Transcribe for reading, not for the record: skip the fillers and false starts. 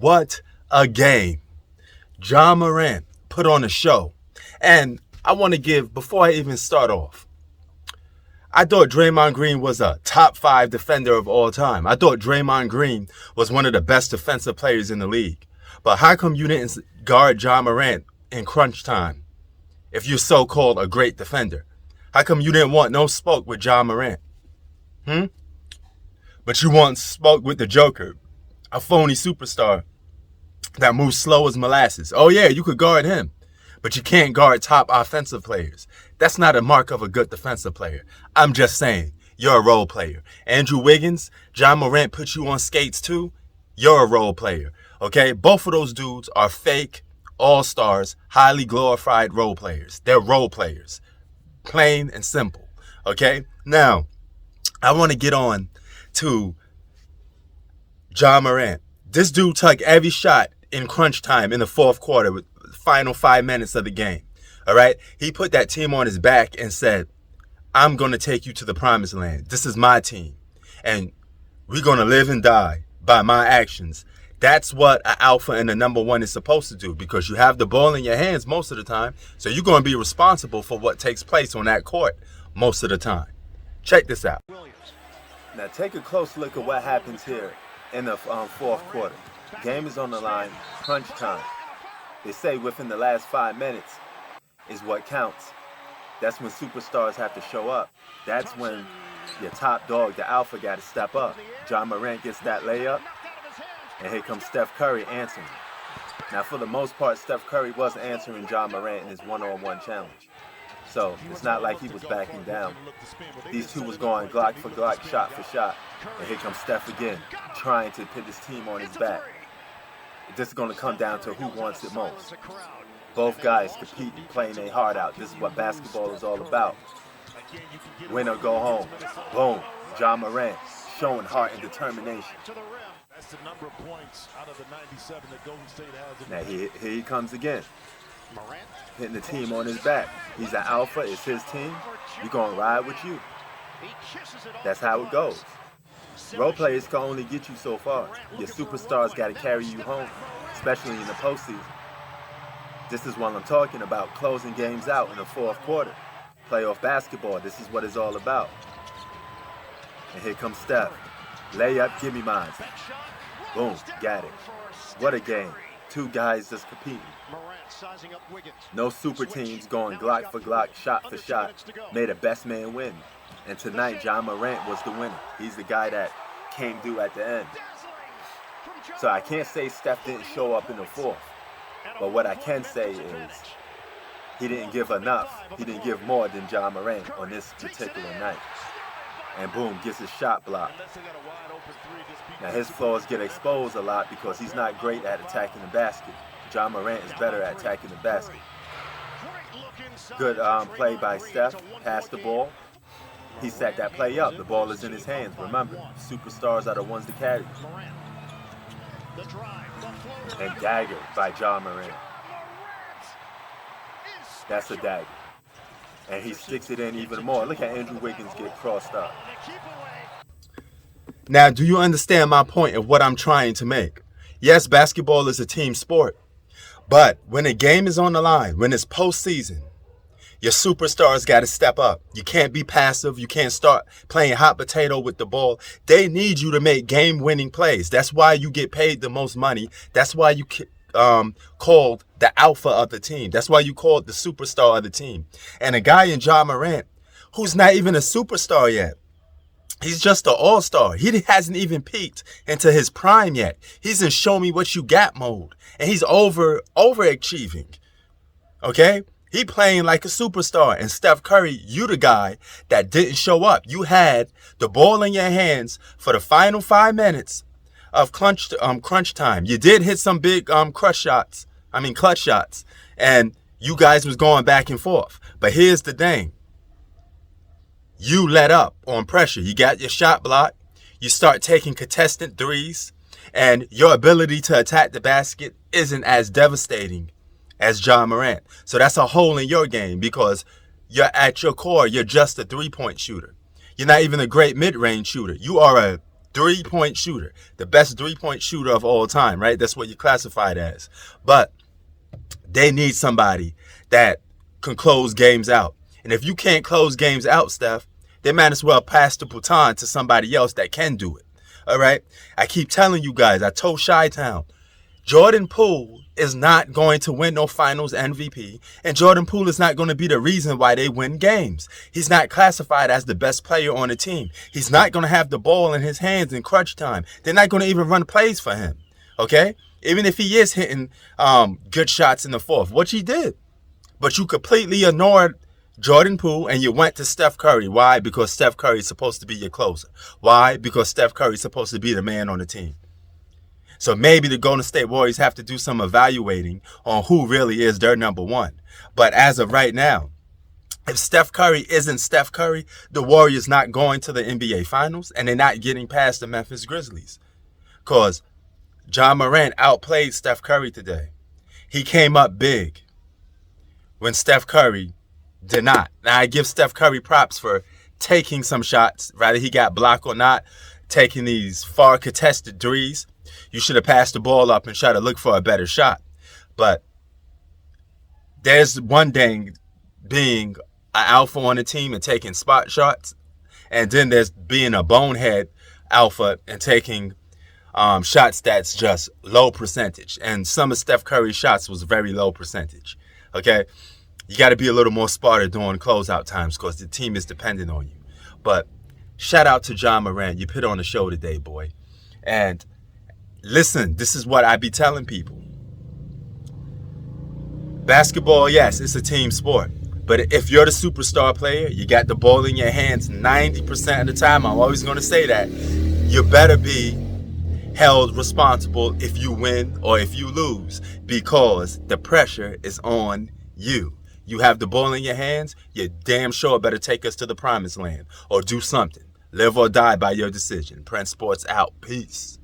what a game. Ja Morant put on a show. And I want to give, before I even start off, I thought Draymond Green was a top 5 defender of all time. I thought Draymond Green was one of the best defensive players in the league. But how come you didn't guard Ja Morant in crunch time if you're so-called a great defender? How come you didn't want no smoke with Ja Morant? But you want smoke with the Joker, a phony superstar that moves slow as molasses. Oh yeah, you could guard him, but you can't guard top offensive players. That's not a mark of a good defensive player. I'm just saying, you're a role player. Andrew Wiggins, Ja Morant put you on skates too. You're a role player, okay? Both of those dudes are fake all-stars, highly glorified role players. They're role players, plain and simple, okay? Now, I want to get on to Ja Morant. This dude took every shot in crunch time in the fourth quarter with the final 5 minutes of the game. All right? He put that team on his back and said, I'm going to take you to the promised land. This is my team. And we're going to live and die by my actions. That's what an alpha and a number one is supposed to do, because you have the ball in your hands most of the time. So you're going to be responsible for what takes place on that court most of the time. Check this out. Now take a close look at what happens here in the fourth quarter. Game is on the line, crunch time. They say within the last 5 minutes is what counts. That's when superstars have to show up. That's when your top dog, the alpha, got to step up. Ja Morant gets that layup, and here comes Steph Curry answering. Now, for the most part, Steph Curry was answering Ja Morant in his one-on-one challenge. So it's not like he was backing down. These two was going Glock for Glock, shot for shot. And here comes Steph again, trying to put his team on his back. This is going to come down to who wants it most. Both guys competing, playing their heart out. This is what basketball is all about. Win or go home. Boom. Ja Morant showing heart and determination. Now here he comes again. Hitting the team on his back. He's an alpha. It's his team. We're going to ride with you. That's how it goes. Role players can only get you so far. Your superstars got to carry you home, especially in the postseason. This is what I'm talking about, closing games out in the fourth quarter. Playoff basketball, this is what it's all about. And here comes Steph. Layup, give me mine. Boom, got it. What a game. Two guys just competing. No super teams going Glock for Glock, shot for shot. Made a best man win. And tonight, Ja Morant was the winner. He's the guy that came through at the end. So I can't say Steph didn't show up in the fourth. But what I can say is he didn't give enough. He didn't give more than Ja Morant on this particular night. And boom, gets his shot blocked. Now his flaws get exposed a lot because he's not great at attacking the basket. Ja Morant is better at attacking the basket. Good play by Steph. Passed the ball. He set that play up. The ball is in his hands. Remember, superstars are the ones to carry. And dagger by Ja Morant. That's a dagger. And he sticks it in even more. Look at Andrew Wiggins get crossed up. Now, do you understand my point of what I'm trying to make? Yes, basketball is a team sport. But when a game is on the line, when it's postseason, your superstars got to step up. You can't be passive. You can't start playing hot potato with the ball. They need you to make game-winning plays. That's why you get paid the most money. That's why you called the alpha of the team. That's why you called the superstar of the team. And a guy in Ja Morant, who's not even a superstar yet. He's just an all-star. He hasn't even peaked into his prime yet. He's in show me what you got mode. And he's overachieving. Okay? He playing like a superstar. And Steph Curry, you the guy that didn't show up. You had the ball in your hands for the final 5 minutes of crunch time. You did hit some big clutch shots. And you guys was going back and forth. But here's the thing. You let up on pressure. You got your shot blocked. You start taking contested threes. And your ability to attack the basket isn't as devastating as Ja Morant. So that's a hole in your game because you're at your core, you're just a three-point shooter. You're not even a great mid-range shooter. You are a 3-point shooter, the best 3-point shooter of all time, right? That's what you classified as. But they need somebody that can close games out. And if you can't close games out, Steph, they might as well pass the baton to somebody else that can do it. All right? I keep telling you guys, I told Chi-Town, Jordan Poole is not going to win no finals MVP, and Jordan Poole is not going to be the reason why they win games. He's not classified as the best player on the team. He's not going to have the ball in his hands in crunch time. They're not going to even run plays for him, okay? Even if he is hitting good shots in the fourth, which he did. But you completely ignored Jordan Poole and you went to Steph Curry. Why? Because Steph Curry is supposed to be your closer. Why? Because Steph Curry is supposed to be the man on the team. So maybe the Golden State Warriors have to do some evaluating on who really is their number one. But as of right now, if Steph Curry isn't Steph Curry, the Warriors not going to the NBA Finals and they're not getting past the Memphis Grizzlies. Because John Morant outplayed Steph Curry today. He came up big when Steph Curry did not. Now, I give Steph Curry props for taking some shots, whether he got blocked or not, taking these far contested threes. You should have passed the ball up and tried to look for a better shot. But there's one thing being an alpha on the team and taking spot shots. And then there's being a bonehead alpha and taking shots that's just low percentage. And some of Steph Curry's shots was very low percentage. Okay? You got to be a little more smarter during closeout times because the team is dependent on you. But shout out to John Morant. You put on the show today, boy. And listen, this is what I be telling people. Basketball, yes, it's a team sport. But if you're the superstar player, you got the ball in your hands 90% of the time. I'm always going to say that. You better be held responsible if you win or if you lose because the pressure is on you. You have the ball in your hands, you damn sure better take us to the promised land or do something. Live or die by your decision. Prince Sports out. Peace.